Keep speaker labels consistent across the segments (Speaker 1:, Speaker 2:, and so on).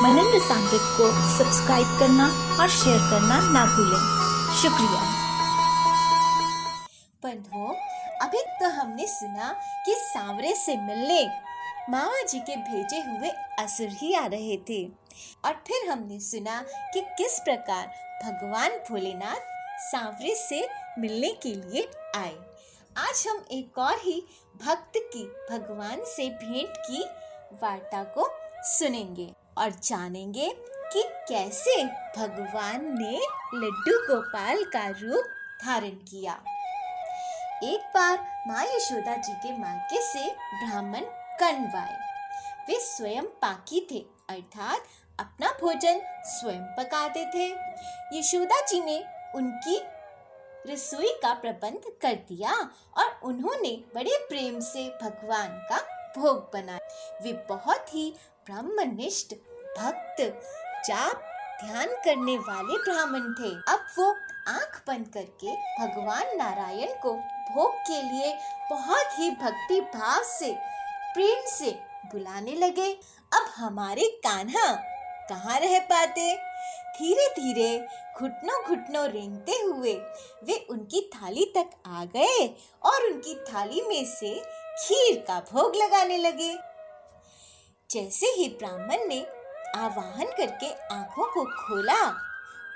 Speaker 1: मनन रसामृत को सब्सक्राइब करना और शेयर करना ना भूलें। शुक्रिया।
Speaker 2: बंधुओं, अभी तो हमने सुना कि सांवरे से मिलने मामा जी के भेजे हुए असुर ही आ रहे थे, और फिर हमने सुना कि किस प्रकार भगवान भोलेनाथ सांवरे से मिलने के लिए आए। आज हम एक और ही भक्त की भगवान से भेंट की वार्ता को सुनेंगे और जानेंगे कि कैसे भगवान ने लड्डू गोपाल का रूप धारण किया। एक बार माँ यशोदा जी के मायके से ब्राह्मण कण्व आए। वे स्वयं पाकी थे, अर्थात अपना भोजन स्वयं पकाते थे। यशोदा जी ने उनकी रसोई का प्रबंध कर दिया और उन्होंने बड़े प्रेम से भगवान का भोग बनाया। वे बहुत ही ब्रह्मनिष्ठ भक्त, जाप ध्यान करने वाले ब्राह्मण थे। अब वो आंख बंद करके भगवान नारायण को भोग के लिए बहुत ही भक्ति भाव से, प्रेम से बुलाने लगे। अब हमारे कान्हा कहाँ रह पाते। धीरे धीरे घुटनों घुटनों रेंगते हुए वे उनकी थाली तक आ गए और उनकी थाली में से खीर का भोग लगाने लगे। जैसे ही ब्राह्मण ने आवाहन करके आंखों को खोला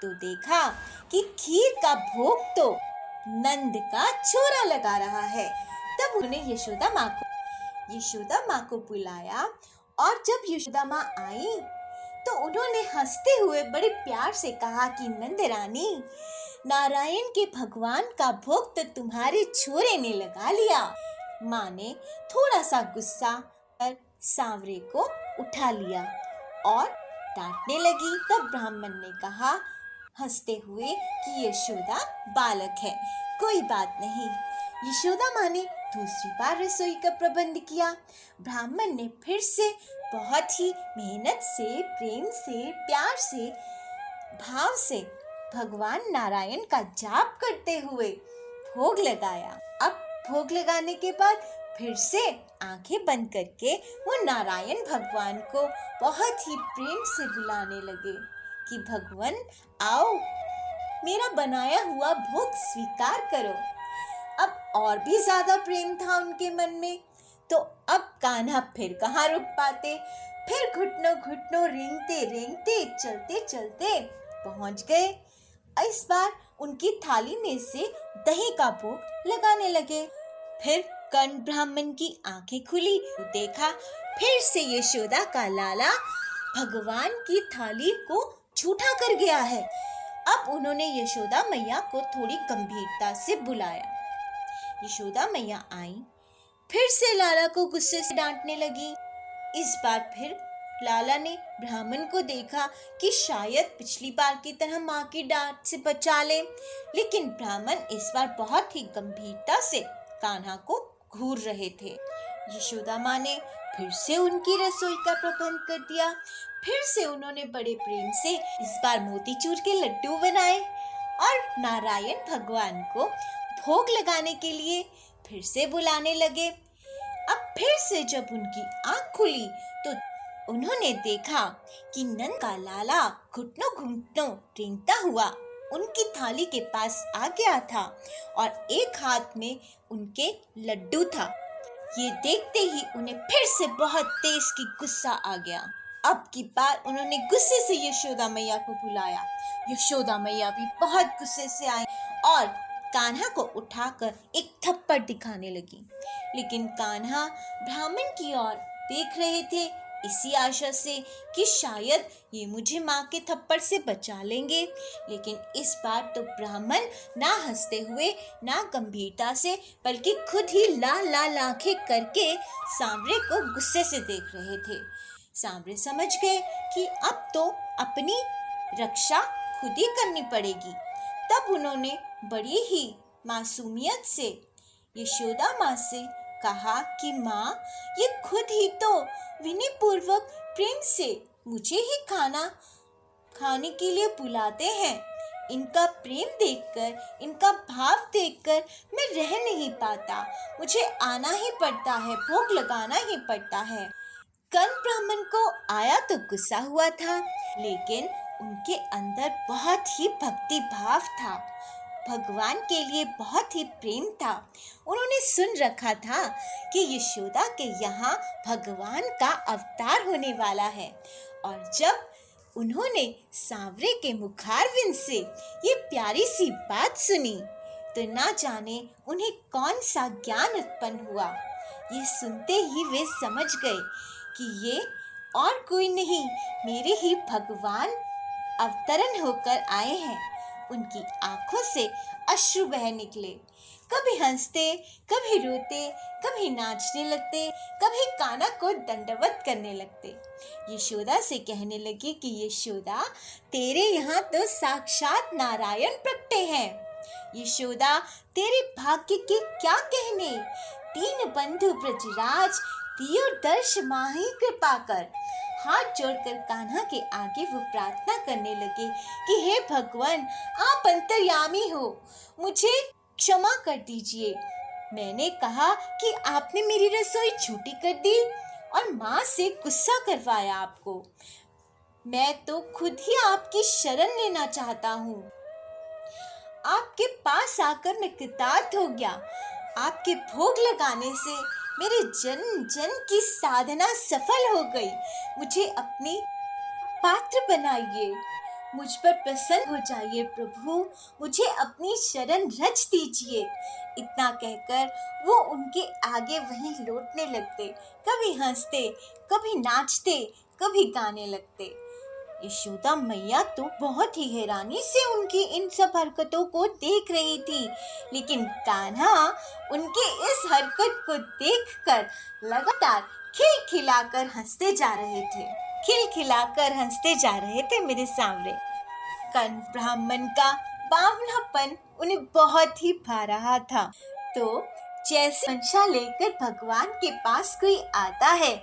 Speaker 2: तो देखा कि खीर का भोग तो नंद का छोरा लगा रहा है। तब उन्हें यशोदा माँ को बुलाया, और जब यशोदा माँ आई तो उन्होंने हंसते हुए बड़े प्यार से कहा कि नंद रानी, नारायण के भगवान का भोग तो तुम्हारे छोरे ने लगा लिया। माँ ने थोड़ा सा गुस्सा कर सांवरे को उठा लिया और डांटने लगी। तब ब्राह्मण ने कहा हंसते हुए कि यशोदा बालक है, कोई बात नहीं। यशोदा माँ ने दूसरी बार रसोई का प्रबंध किया। ब्राह्मण ने फिर से बहुत ही मेहनत से, प्रेम से, प्यार से, भाव से भगवान नारायण का जाप करते हुए भोग लगाया। अब भोग लगाने के बाद फिर से आंखें बंद करके वो नारायण भगवान को बहुत ही प्रेम से बुलाने लगे कि भगवान आओ, मेरा बनाया हुआ भोग स्वीकार करो। अब और भी ज्यादा प्रेम था उनके मन में, तो अब कान्हा फिर कहाँ रुक पाते। फिर घुटनों घुटनों रेंगते रेंगते, चलते चलते पहुंच गए। इस बार उनकी थाली में से दही का भोग लगाने लगे। फिर कर्ण ब्राह्मण की आंखें खुली तो देखा फिर से यशोदा का लाला भगवान की थाली को झूठा कर गया है। अब उन्होंने यशोदा मैया को थोड़ी गंभीरता से बुलाया। यशोदा मैया आई, फिर से लाला को गुस्से से डांटने लगी। इस बार फिर लाला ने ब्राह्मण को देखा कि शायद पिछली बार की तरह माँ की डांट से बचा ले, लेकिन ब्राह्मण इस बार बहुत ही गंभीरता से कान्हा को घूर रहे थे। यशोदा माँ ने फिर से उनकी रसोई का प्रबंध कर दिया। फिर से उन्होंने बड़े प्रेम से इस बार मोतीचूर के लड्डू बनाए और नारायण भगवान को भोग लगाने के लिए फिर से बुलाने लगे। अब फिर से जब उनकी आंख खुली तो उन्होंने देखा कि नंद का लाला घुटनों घुटनों रेंगता हुआ उनकी थाली के पास आ गया था और एक हाथ में उनके लड्डू था। ये देखते ही उन्हें फिर से बहुत तेज की गुस्सा आ गया। अब की बार उन्होंने गुस्से से यशोदा मैया को बुलाया। यशोदा मैया भी बहुत गुस्से से आई और कान्हा को उठाकर एक थप्पड़ दिखाने लगी, लेकिन कान्हा ब्राह्मण की ओर देख रहे थे इसी आशा से कि शायद ये मुझे माँ के थप्पड़ से बचा लेंगे। लेकिन इस बार तो ब्राह्मण ना हंसते हुए, ना गंभीरता से, बल्कि खुद ही लाल लाल आंखें करके सांवरे को गुस्से से देख रहे थे। सांवरे समझ गए कि अब तो अपनी रक्षा खुद ही करनी पड़ेगी। तब उन्होंने बड़ी ही मासूमियत से यशोदा माँ से कहा कि माँ, ये खुद ही तो विनय पूर्वक प्रेम से मुझे ही खाना खाने के लिए बुलाते हैं। इनका प्रेम देखकर, इनका भाव देखकर मैं रह नहीं पाता। मुझे आना ही पड़ता है, भोग लगाना ही पड़ता है। कंस ब्राह्मण को आया तो गुस्सा हुआ था, लेकिन उनके अंदर बहुत ही भक्ति भाव था, भगवान के लिए बहुत ही प्रेम था। उन्होंने सुन रखा था कि यशोदा के यहाँ भगवान का अवतार होने वाला है, और जब उन्होंने सांवरे के मुखारविंद से ये प्यारी सी बात सुनी तो ना जाने उन्हें कौन सा ज्ञान उत्पन्न हुआ। ये सुनते ही वे समझ गए कि ये और कोई नहीं, मेरे ही भगवान अवतरण होकर आए हैं। उनकी आंखों से अश्रु बह निकले, कभी हंसते, कभी रोते, कभी नाचने लगते, कभी कान्हा को दंडवत करने लगते। यशोदा से कहने लगे कि यशोदा, तेरे यहाँ तो साक्षात नारायण प्रकटे हैं। यशोदा, तेरे भाग्य के क्या कहने, तीन बंधु ब्रजराज दियो दर्श माही कृपा कर। हाथ जोड़कर कान्हा के आगे वो प्रार्थना करने लगे कि हे भगवान, आप अंतर्यामी हो, मुझे क्षमा कर दीजिए। मैंने कहा कि आपने मेरी रसोई झूठी कर दी और माँ से गुस्सा करवाया आपको। मैं तो खुद ही आपकी शरण लेना चाहता हूँ। आपके पास आकर मैं कृतार्थ हो गया। आपके भोग लगाने से मेरे जन्म जन्म की साधना सफल हो गई। मुझे अपनी पात्र बनाइए, मुझ पर प्रसन्न हो जाइए प्रभु, मुझे अपनी शरण रच दीजिए। इतना कहकर वो उनके आगे वहीं लौटने लगते, कभी हंसते, कभी नाचते, कभी गाने लगते। यशोदा मैया तो बहुत ही हैरानी से उनकी इन सब हरकतों को देख रही थी, लेकिन कान्हा उनके इस हरकत को देखकर लगातार खिलखिलाकर हंसते जा रहे थे, खिलखिलाकर हंसते जा रहे थे मेरे सामने। कंस ब्राह्मण का बावलापन उन्हें बहुत ही भा रहा था। तो जैसे मंशा लेकर भगवान के पास कोई आता है,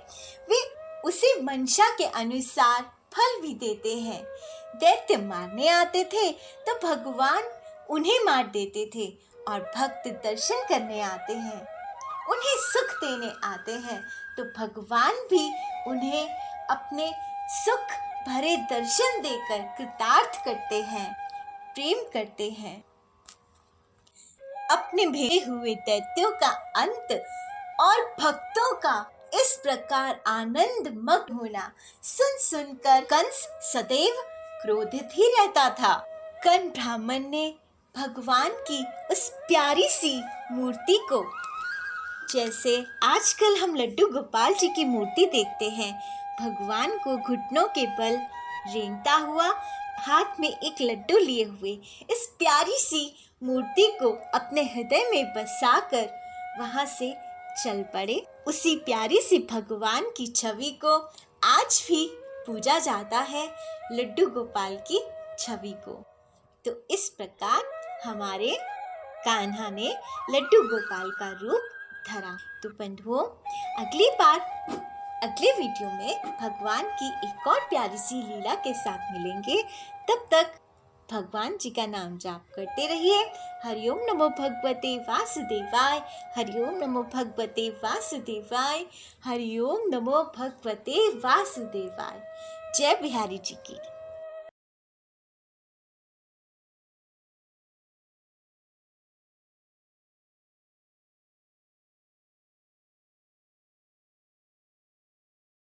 Speaker 2: वे उसी मंशा के अनुसार फल भी देते हैं। दैत्य मारने आते थे तो भगवान उन्हें मार देते थे, और भक्त दर्शन करने आते हैं, उन्हें सुख देने आते हैं तो भगवान भी उन्हें अपने सुख भरे दर्शन देकर कृतार्थ करते हैं, प्रेम करते हैं। अपने भेजे हुए दैत्यों का अंत और भक्तों का इस प्रकार आनंद मग्न होना सुन सुनकर कंस सदैव क्रोधित ही रहता था। कंस ब्राह्मण ने भगवान की उस प्यारी सी मूर्ति को, जैसे आजकल हम लड्डू गोपाल जी की मूर्ति देखते हैं, भगवान को घुटनों के बल रेंगता हुआ, हाथ में एक लड्डू लिए हुए इस प्यारी सी मूर्ति को अपने हृदय में बसाकर वहां से चल पड़े। उसी प्यारी सी भगवान की छवि को आज भी पूजा जाता है, लड्डू गोपाल की छवि को। तो इस प्रकार हमारे कान्हा ने लड्डू गोपाल का रूप धरा। तो बंधुओं, अगली बार अगले वीडियो में भगवान की एक और प्यारी सी लीला के साथ मिलेंगे। तब तक भगवान जी का नाम जाप करते रहिए। हरिओम नमो भगवते वासुदेवाय, हरिओम नमो भगवते वासुदेवाय, हरिओम नमो भगवते वासुदेवाय। जय बिहारी जी की।